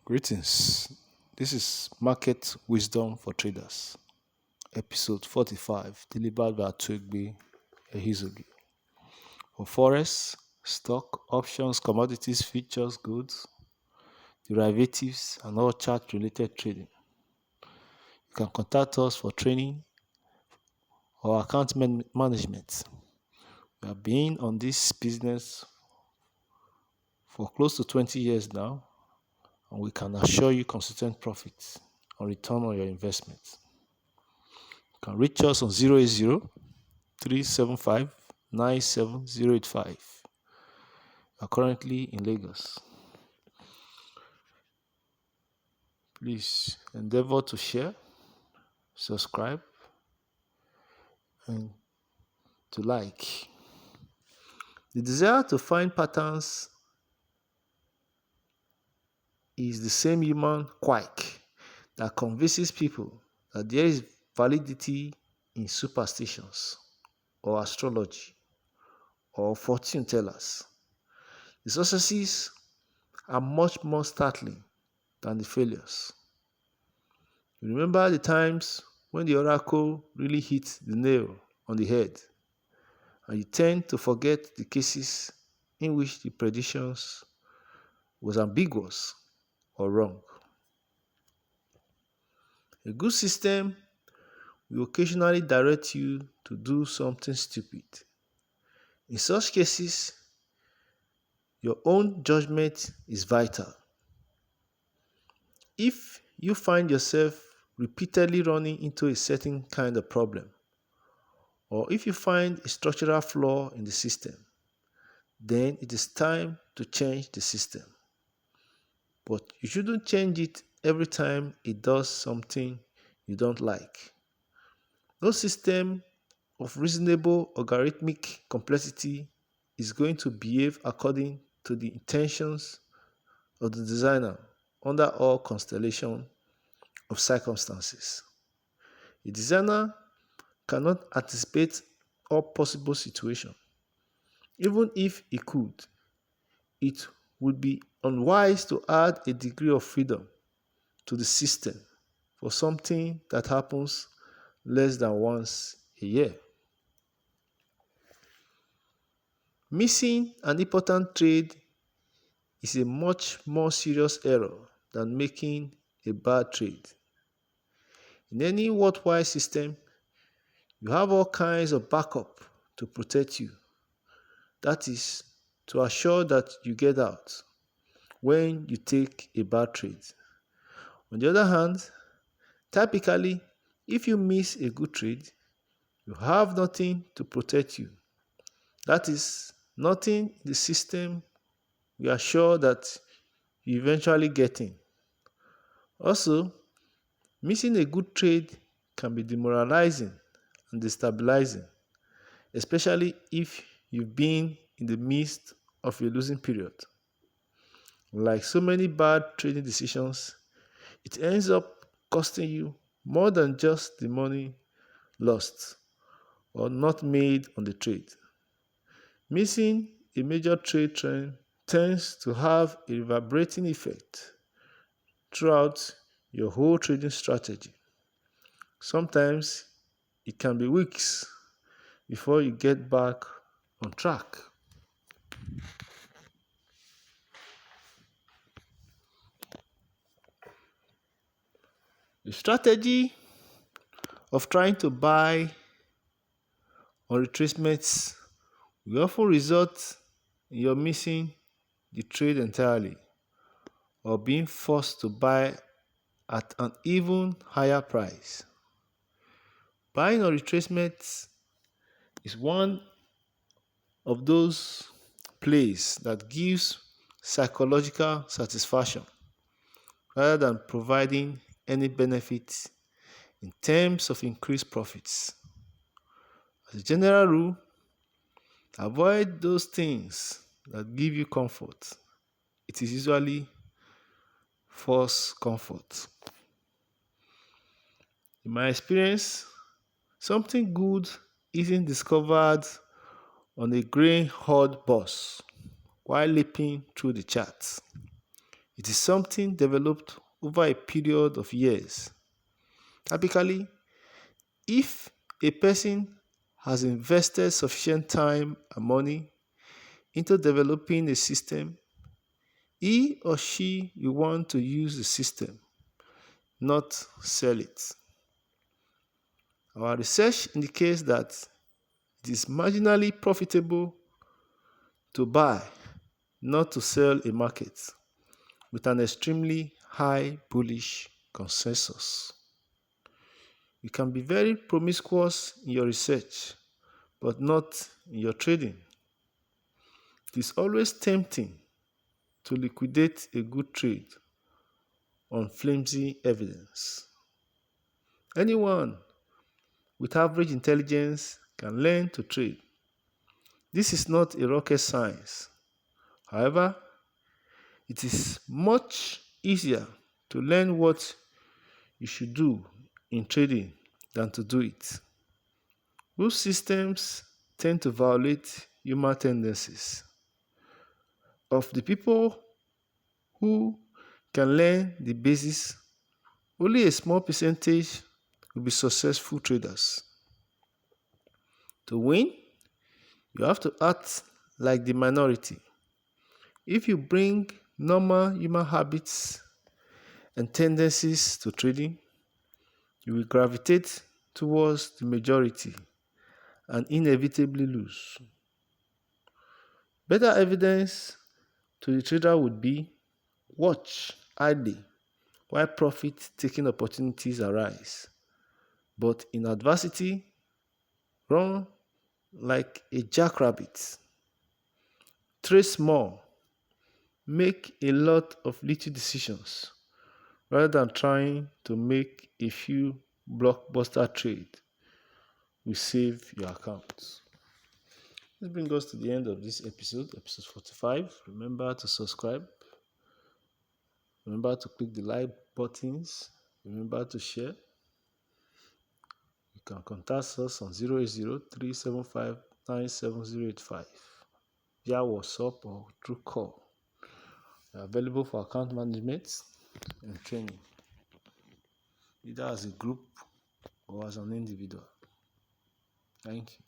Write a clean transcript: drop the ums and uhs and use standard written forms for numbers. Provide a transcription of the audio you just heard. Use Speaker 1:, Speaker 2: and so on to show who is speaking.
Speaker 1: Greetings. This is Market Wisdom for Traders, episode 45, delivered by Twigby Ehizogi. For forex, stock, options, commodities, futures, goods, derivatives, and all chart related trading. You can contact us for training or account management. We have been on this business for close to 20 years now, and we can assure you consistent profits and return on your investment. You can reach us on 080 375 97085. We are currently in Lagos. Please endeavor to share, subscribe, and to like. The desire to find patterns is the same human quirk that convinces people that there is validity in superstitions or astrology or fortune tellers. The successes are much more startling than the failures. Remember the times when the oracle really hit the nail on the head, and you tend to forget the cases in which the predictions was ambiguous or wrong. A good system will occasionally direct you to do something stupid. In such cases, your own judgment is vital. If you find yourself repeatedly running into a certain kind of problem, or if you find a structural flaw in the system, then it is time to change the system. But you shouldn't change it every time it does something you don't like. No system of reasonable algorithmic complexity is going to behave according to the intentions of the designer under all constellation of circumstances. A designer cannot anticipate all possible situations. Even if he could, it would be unwise to add a degree of freedom to the system for something that happens less than once a year. Missing an important trade is a much more serious error than making a bad trade. In any worthwhile system, you have all kinds of backup to protect you. That is, to assure that you get out when you take a bad trade. On the other hand, typically, if you miss a good trade, you have nothing to protect you. That is, nothing in the system you are sure that you eventually get in. Also, missing a good trade can be demoralizing and destabilizing, especially if you've been in the midst of a losing period. Like so many bad trading decisions, it ends up costing you more than just the money lost or not made on the trade. Missing a major trade trend tends to have a reverberating effect throughout your whole trading strategy. Sometimes it can be weeks before you get back on track. The strategy of trying to buy on retracements will often result in your missing the trade entirely or being forced to buy at an even higher price. Buying on retracements is one of those plays that gives psychological satisfaction rather than providing any benefit in terms of increased profits. As a general rule, avoid those things that give you comfort. It is usually false comfort. In my experience, something good isn't discovered on a grey hot bus while leaping through the charts. It is something developed over a period of years. Typically, if a person has invested sufficient time and money into developing a system, he or she will want to use the system, not sell it. Our research indicates that it is marginally profitable to buy, not to sell a market with an extremely high bullish consensus. You can be very promiscuous in your research, but not in your trading. It is always tempting to liquidate a good trade on flimsy evidence. Anyone with average intelligence can learn to trade. This is not a rocket science. However, it is much easier to learn what you should do in trading than to do it. Most systems tend to violate human tendencies. Of the people who can learn the basics, only a small percentage will be successful traders. To win, you have to act like the minority. If you bring normal human habits and tendencies to trading, you will gravitate towards the majority and inevitably lose. Better evidence to the trader would be watch idly while profit taking opportunities arise. But in adversity, run like a jackrabbit. Trade small, make a lot of little decisions rather than trying to make a few blockbuster trades will save your account. This brings us to the end of this episode, episode 45. Remember to subscribe. Remember to click the like buttons. Remember to share. You can contact us on 080-375-97085 via WhatsApp or through call. We are available for account management and training, either as a group or as an individual. Thank you.